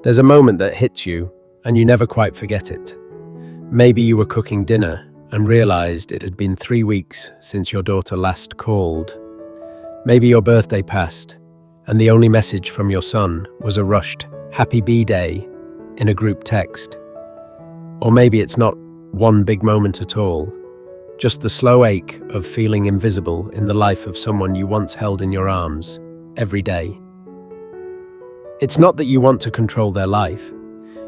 There's a moment that hits you and you never quite forget it. Maybe you were cooking dinner and realized it had been 3 weeks since your daughter last called. Maybe your birthday passed and the only message from your son was a rushed "Happy B-Day" in a group text. Or maybe it's not one big moment at all, just the slow ache of feeling invisible in the life of someone you once held in your arms every day. It's not that you want to control their life,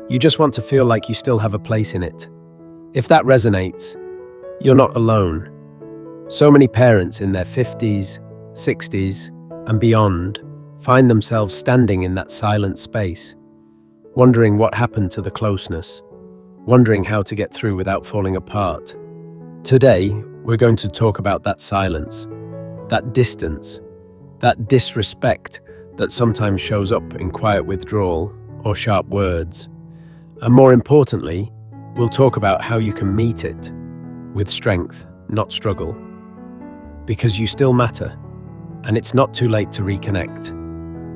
you just want to feel like you still have a place in it. If that resonates, you're not alone. So many parents in their 50s, 60s, and beyond find themselves standing in that silent space, wondering what happened to the closeness, wondering how to get through without falling apart. Today, we're going to talk about that silence, that distance, that disrespect that sometimes shows up in quiet withdrawal or sharp words. And more importantly, we'll talk about how you can meet it with strength, not struggle. Because you still matter, and it's not too late to reconnect.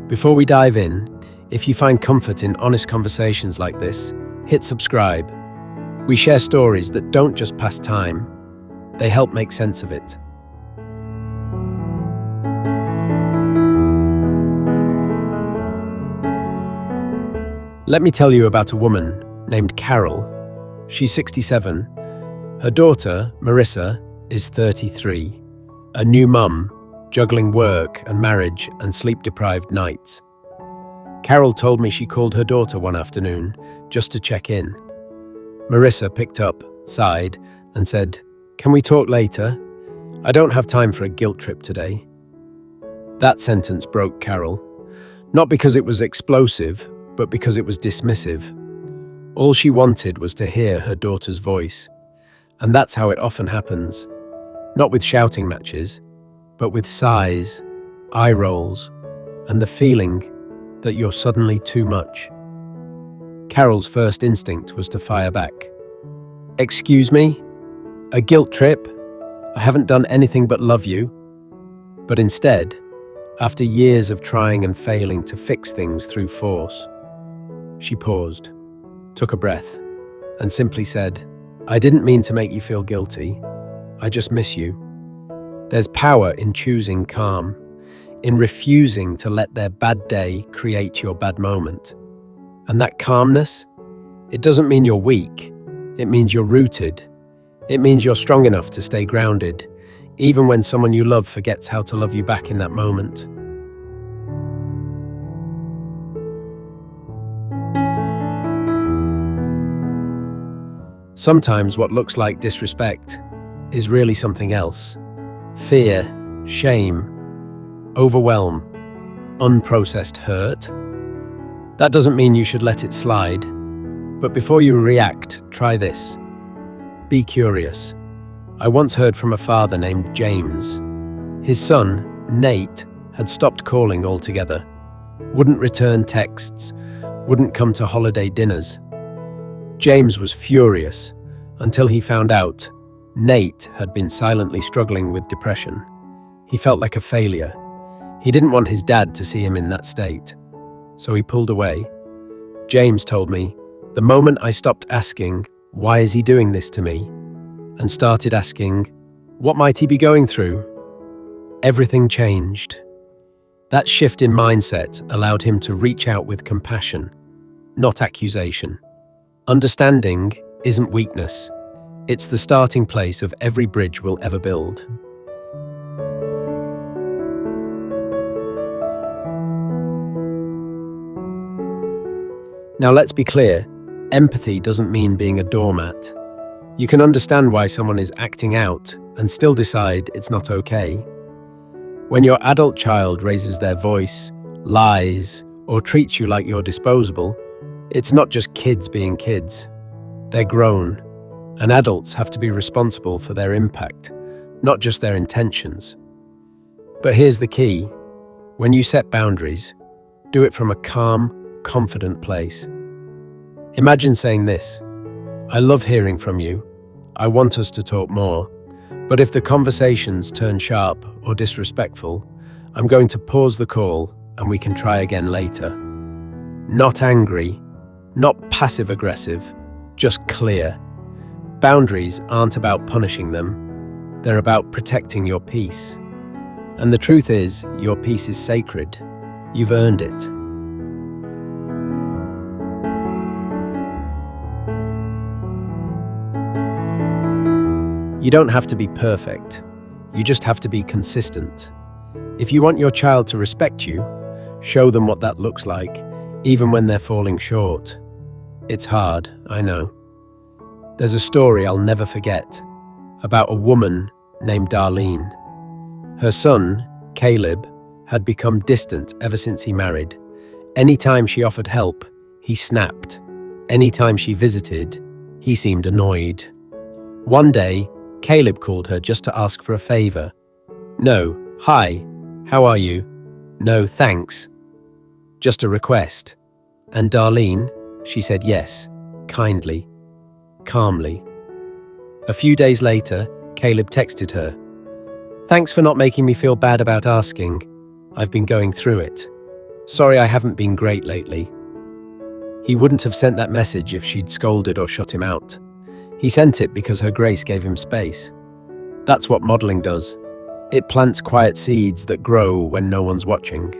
Before we dive in, if you find comfort in honest conversations like this, hit subscribe. We share stories that don't just pass time, they help make sense of it. Let me tell you about a woman named Carol. She's 67. Her daughter, Marissa, is 33. A new mum, juggling work and marriage and sleep-deprived nights. Carol told me she called her daughter one afternoon just to check in. Marissa picked up, sighed, and said, "Can we talk later? I don't have time for a guilt trip today." That sentence broke Carol, not because it was explosive, but because it was dismissive. All she wanted was to hear her daughter's voice. And that's how it often happens. Not with shouting matches, but with sighs, eye rolls, and the feeling that you're suddenly too much. Carol's first instinct was to fire back. "Excuse me? A guilt trip? I haven't done anything but love you." But instead, after years of trying and failing to fix things through force, she paused, took a breath, and simply said, "I didn't mean to make you feel guilty. I just miss you." There's power in choosing calm, in refusing to let their bad day create your bad moment. And that calmness, it doesn't mean you're weak. It means you're rooted. It means you're strong enough to stay grounded, even when someone you love forgets how to love you back in that moment. Sometimes what looks like disrespect is really something else. Fear, shame, overwhelm, unprocessed hurt. That doesn't mean you should let it slide. But before you react, try this. Be curious. I once heard from a father named James. His son, Nate, had stopped calling altogether. Wouldn't return texts, wouldn't come to holiday dinners. James was furious until he found out Nate had been silently struggling with depression. He felt like a failure. He didn't want his dad to see him in that state, so he pulled away. James told me, "The moment I stopped asking, 'Why is he doing this to me?' and started asking, 'What might he be going through?' everything changed." That shift in mindset allowed him to reach out with compassion, not accusation. Understanding isn't weakness. It's the starting place of every bridge we'll ever build. Now let's be clear, empathy doesn't mean being a doormat. You can understand why someone is acting out and still decide it's not okay. When your adult child raises their voice, lies, or treats you like you're disposable, it's not just kids being kids. They're grown, and adults have to be responsible for their impact, not just their intentions. But here's the key. When you set boundaries, do it from a calm, confident place. Imagine saying this, "I love hearing from you. I want us to talk more. But if the conversations turn sharp or disrespectful, I'm going to pause the call and we can try again later." Not angry, Not passive-aggressive, just clear. Boundaries aren't about punishing them, they're about protecting your peace. And the truth is, your peace is sacred. You've earned it. You don't have to be perfect. You just have to be consistent. If you want your child to respect you, show them what that looks like, even when they're falling short. It's hard, I know. There's a story I'll never forget about a woman named Darlene. Her son, Caleb, had become distant ever since he married. Anytime she offered help, he snapped. Anytime she visited, he seemed annoyed. One day, Caleb called her just to ask for a favor. No, hi, how are you? No, thanks. Just a request. And Darlene, she said yes, kindly, calmly. A few days later, Caleb texted her. Thanks for not making me feel bad about asking. I've been going through it. Sorry I haven't been great lately. He wouldn't have sent that message if she'd scolded or shut him out. He sent it because her grace gave him space. That's what modeling does. It plants quiet seeds that grow when no one's watching.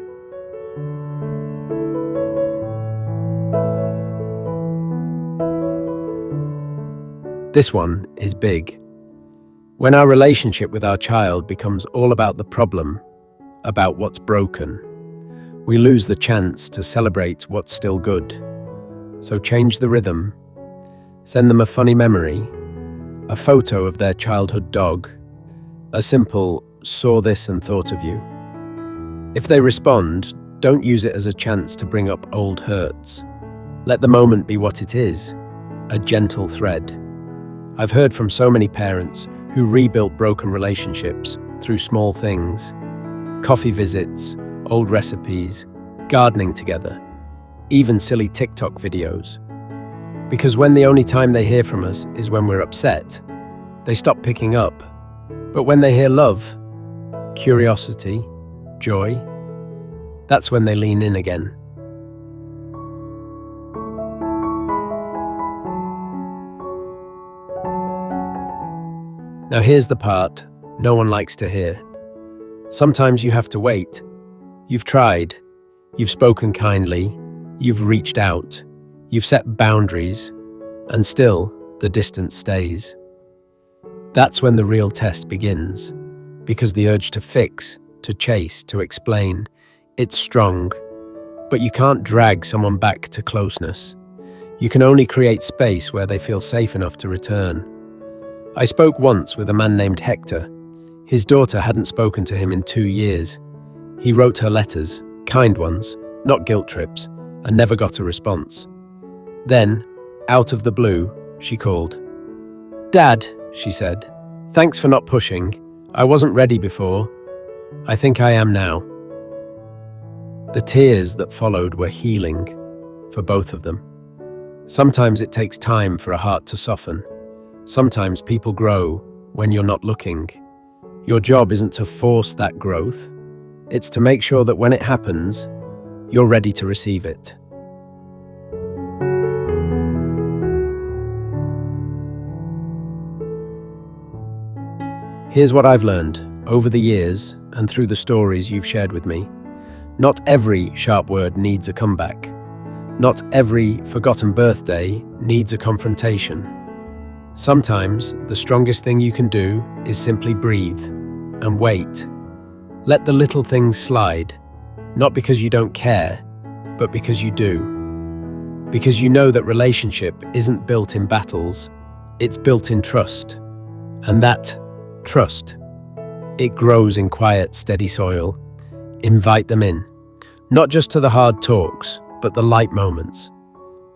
This one is big. When our relationship with our child becomes all about the problem, about what's broken, we lose the chance to celebrate what's still good. So change the rhythm. Send them a funny memory, a photo of their childhood dog, a simple "saw this and thought of you." If they respond, don't use it as a chance to bring up old hurts. Let the moment be what it is, a gentle thread. I've heard from so many parents who rebuilt broken relationships through small things, coffee visits, old recipes, gardening together, even silly TikTok videos. Because when the only time they hear from us is when we're upset, they stop picking up. But when they hear love, curiosity, joy, that's when they lean in again. Now here's the part no one likes to hear. Sometimes you have to wait. You've tried. You've spoken kindly. You've reached out. You've set boundaries. And still, the distance stays. That's when the real test begins. Because the urge to fix, to chase, to explain, it's strong. But you can't drag someone back to closeness. You can only create space where they feel safe enough to return. I spoke once with a man named Hector. His daughter hadn't spoken to him in 2 years. He wrote her letters, kind ones, not guilt trips, and never got a response. Then, out of the blue, she called. "Dad," she said, "thanks for not pushing. I wasn't ready before. I think I am now." The tears that followed were healing for both of them. Sometimes it takes time for a heart to soften. Sometimes people grow when you're not looking. Your job isn't to force that growth. It's to make sure that when it happens, you're ready to receive it. Here's what I've learned over the years and through the stories you've shared with me. Not every sharp word needs a comeback. Not every forgotten birthday needs a confrontation. Sometimes the strongest thing you can do is simply breathe and wait. Let the little things slide, not because you don't care, but because you do. Because you know that relationship isn't built in battles, it's built in trust. And that trust, it grows in quiet, steady soil. Invite them in, not just to the hard talks, but the light moments.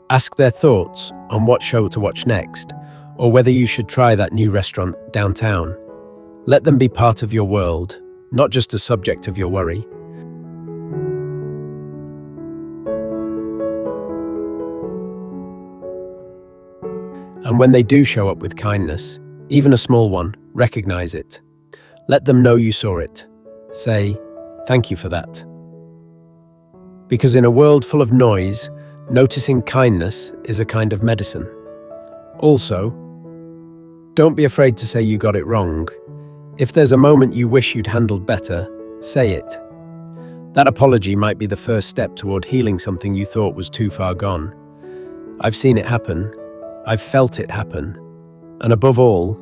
Ask their thoughts on what show to watch next, or whether you should try that new restaurant downtown. Let them be part of your world, not just a subject of your worry. And when they do show up with kindness, even a small one, recognize it. Let them know you saw it. Say, "Thank you for that." Because in a world full of noise, Noticing kindness is a kind of medicine. Also, don't be afraid to say you got it wrong. If there's a moment you wish you'd handled better, say it. That apology might be the first step toward healing something you thought was too far gone. I've seen it happen. I've felt it happen. And above all,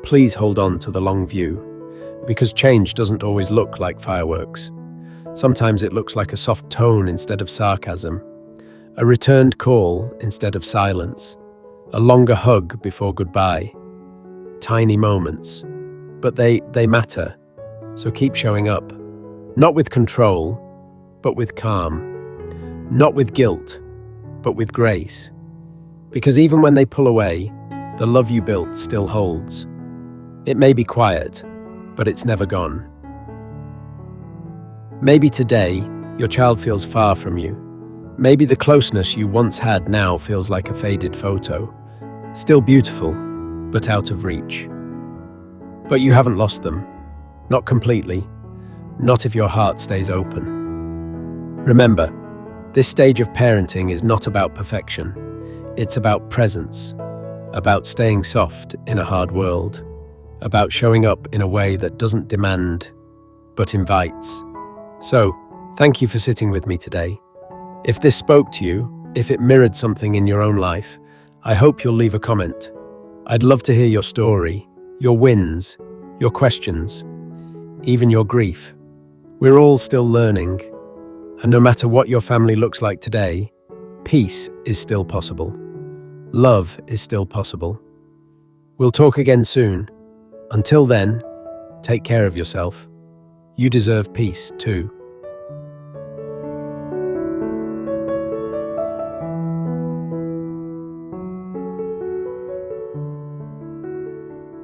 please hold on to the long view, because change doesn't always look like fireworks. Sometimes it looks like a soft tone instead of sarcasm, a returned call instead of silence, a longer hug before goodbye. Tiny moments, but they matter, so keep showing up. Not with control, but with calm. Not with guilt, but with grace. Because even when they pull away, the love you built still holds. It may be quiet, but it's never gone. Maybe today, your child feels far from you. Maybe the closeness you once had now feels like a faded photo. Still beautiful, but out of reach. But you haven't lost them. Not completely. Not if your heart stays open. Remember, this stage of parenting is not about perfection. It's about presence, about staying soft in a hard world, about showing up in a way that doesn't demand, but invites. So, thank you for sitting with me today. If this spoke to you, if it mirrored something in your own life, I hope you'll leave a comment. I'd love to hear your story, your wins, your questions, even your grief. We're all still learning, and no matter what your family looks like today, peace is still possible. Love is still possible. We'll talk again soon. Until then, take care of yourself. You deserve peace too.